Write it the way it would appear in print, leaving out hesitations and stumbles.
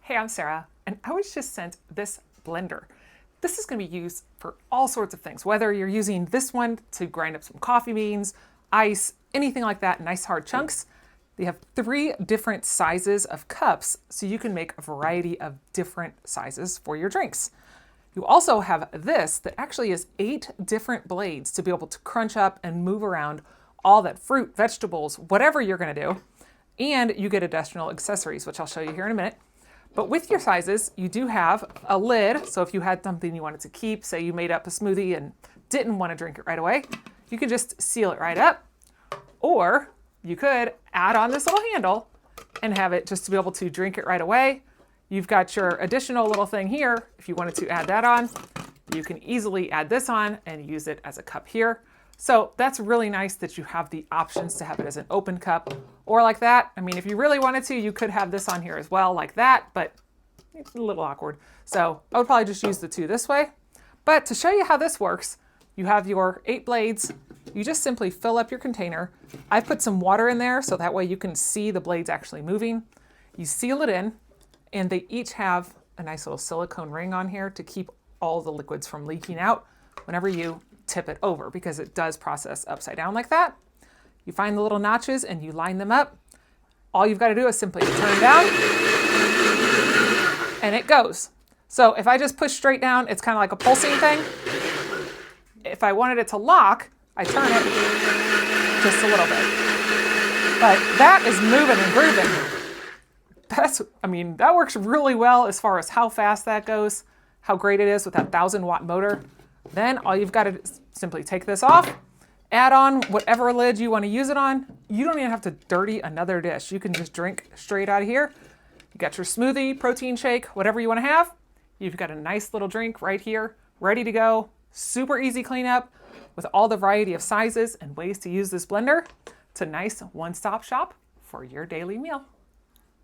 Hey, I'm Sarah, and I was just sent this blender. This is going to be used for all sorts of things, whether you're using this one to grind up some coffee beans, ice, anything like that, nice hard chunks. They have 3 different sizes of cups, so you can make a variety of different sizes for your drinks. You also have this that actually is 8 different blades to be able to crunch up and move around all that fruit, vegetables, whatever you're going to do. And you get additional accessories, which I'll show you here in a minute. But with your sizes, you do have a lid. So if you had something you wanted to keep, say you made up a smoothie and didn't want to drink it right away, you could just seal it right up. Or you could add on this little handle and have it just to be able to drink it right away. You've got your additional little thing here. If you wanted to add that on, you can easily add this on and use it as a cup here. So that's really nice that you have the options to have it as an open cup or like that. I mean, if you really wanted to, you could have this on here as well like that, but it's a little awkward. So I would probably just use the 2 this way. But to show you how this works, you have your 8 blades. You just simply fill up your container. I put some water in there so that way you can see the blades actually moving. You seal it in, and they each have a nice little silicone ring on here to keep all the liquids from leaking out whenever you tip it over, because it does process upside down like that. You find the little notches and you line them up. All you've got to do is simply turn down and it goes. So if I just push straight down, it's kind of like a pulsing thing. If I wanted it to lock, I turn it just a little bit. But that is moving and grooving. That works really well as far as how fast that goes, how great it is with that 1,000-watt motor. Then all you've got to simply take this off, add on whatever lid you want to use it on. You don't even have to dirty another dish. You can just drink straight out of here. You got your smoothie, protein shake, whatever you want to have. You've got a nice little drink right here, ready to go. Super easy cleanup with all the variety of sizes and ways to use this blender. It's a nice one-stop shop for your daily meal.